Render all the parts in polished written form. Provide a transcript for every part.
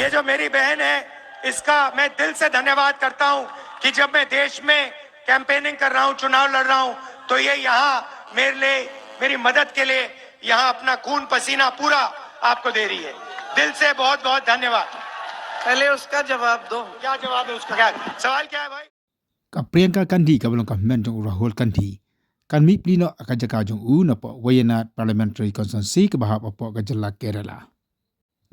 ये जो मेरी बहन है इसका मैं दिल से धन्यवाद करता हूं कि जब मैं देश में कैंपेनिंग कर रहा हूं, चुनाव लड़ रहा हूं, तो ये यहाँ मेरे लिए, मेरी मदद के लिए यहाँ अपना खून पसीना पूरा आपको दे रही है। दिल से बहुत बहुत धन्यवाद। पहले उसका जवाब दो। क्या जवाब है उसका? क्या सवाल क्या है भाई? Ka Priyanka Gandhi ka belong ka men jong Rahul Gandhi. Kan mi plino akajaka jong na po Wayanad Parliamentary Constituency ka bahap po ka jala Kerala.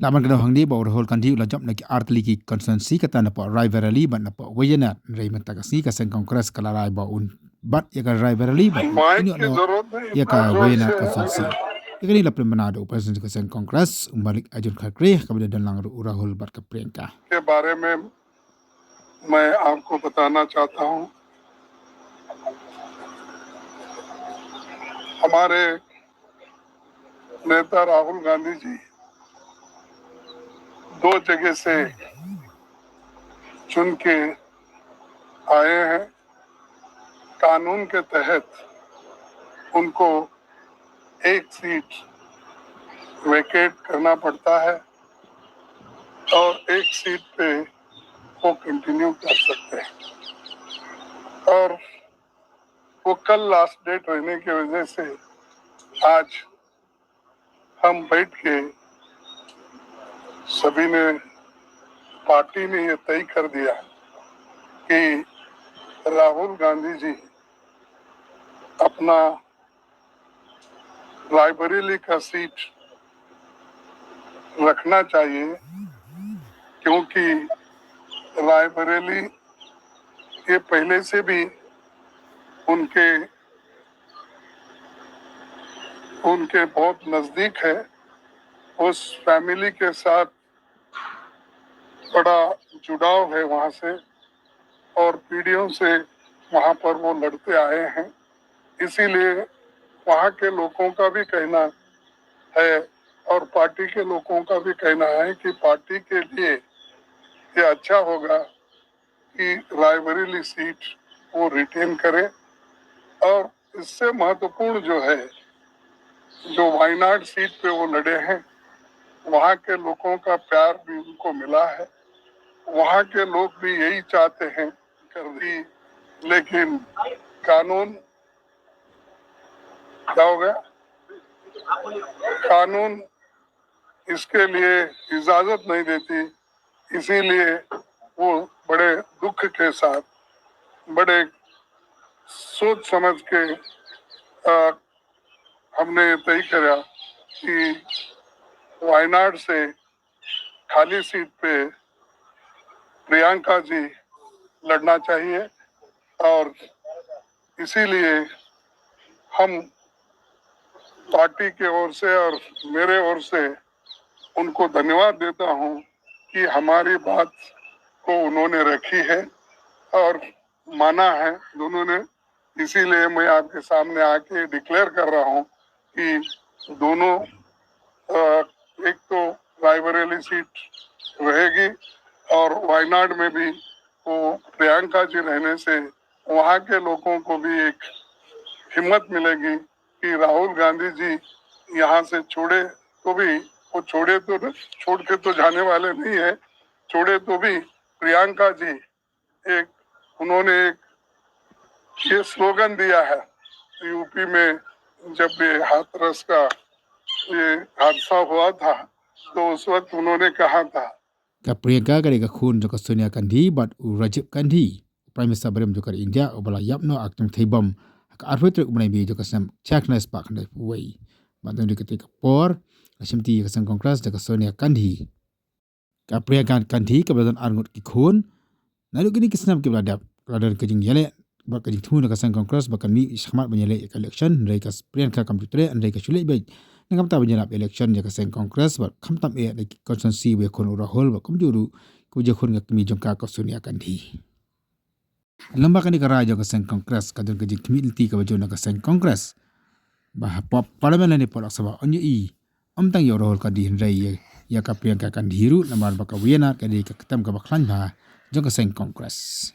Laban ka hangdi ba Rahul Gandhi ula job na ki artli ki constituency ka tan po rivalry ban na po Wayanad Raymond Tagasi ka sen congress ka laray ba un bat ya ka rivalry ba ino no ya ka Wayanad constituency. Ikani la Primanado president ka sen congress umbalik Ajun Khakre ka bida dan lang Rahul bat ka Priyanka. के बारे में मैं आपको बताना चाहता हूं। हमारे नेता राहुल गांधी जी 2 जगह से चुन के आए हैं। कानून के तहत उनको 1 सीट वेकेट करना पड़ता है और 1 सीट पे वो कंटिन्यू कर सकते हैं और वो कल लास्ट डेट रहने की वजह से आज हम बैठ के सभी ने, पार्टी ने ये तय कर दिया कि राहुल गांधी जी अपना रायबरेली का सीट रखना चाहिए, क्योंकि रायबरेली ये पहले से भी उनके बहुत नजदीक है। उस फैमिली के साथ बड़ा जुड़ाव है वहाँ से और पीढ़ियों से वहाँ पर वो लड़ते आए हैं। इसीलिए वहाँ के लोगों का भी कहना है और पार्टी के लोगों का भी कहना है कि पार्टी के लिए ये अच्छा होगा कि रायबरेली सीट वो रिटेन करे। और इससे महत्वपूर्ण जो है, जो वायनाड सीट पे वो लड़े हैं, वहाँ के लोगों का प्यार भी उनको मिला है। वहाँ के लोग भी यही चाहते हैं कर दी, लेकिन कानून क्या हो गया, कानून इसके लिए इजाजत नहीं देती। इसीलिए वो बड़े दुख के साथ, बड़े सोच समझ के हमने तय किया कि वायनाड से खाली सीट पे प्रियंका जी लड़ना चाहिए और इसीलिए हम पार्टी के ओर से और मेरे ओर से उनको धन्यवाद देता हूं कि हमारी बात को उन्होंने रखी है और माना है दोनों ने। इसीलिए मैं आपके सामने आके डिक्लेयर कर रहा हूं कि दोनों एक तो रायबरेली सीट रहेगी और वायनाड में भी वो प्रियंका जी रहने से वहाँ के लोगों को भी एक हिम्मत मिलेगी कि राहुल गांधी जी यहाँ से छोड़े तो भी, वो छोड़े तो छोड़ के तो जाने वाले नहीं है, छोड़े तो भी प्रियंका जी उन्होंने एक ये स्लोगन दिया है यूपी में, जब ये हाथरस का ये हादसा हुआ था तो उस वक्त उन्होंने कहा था Ka Priyanka ka ka khun jo ka Sonia Gandhi bat u Rajiv Gandhi Prime Minister Barem jo ka India obala yapno aktung theibam ka arpetrik umnai bi jo ka sam chaknas pak ndai puwai batang di ketika por asimti ka sang Congress jo ka Sonia Gandhi ka Priyanka Gandhi ka badan arngut ki khun nalu kini kisnam ki bladap kadar ka jing yale ba ka jing thun ka sang Congress ba kan mi shakmat banyale ka election ndai ka Priyanka computer ndai ka chulai bai nangam ta banyalap election ja ka sang Congress ba khamtam e na constituency we khun Rahul ba kumjuru ku je khun ka mi jongka ka Sonia Gandhi lamba kan ka raja ka sang Congress ka dur ka jing community ka bajona ka sang Congress ba pop parliament ni polak sabah onyo i amtang yo Rahul ka di ndai ya ka Priyanka Gandhi ru lamar ba ka Wayanad ka di ka ketam ka baklan ba jong ka sang Congress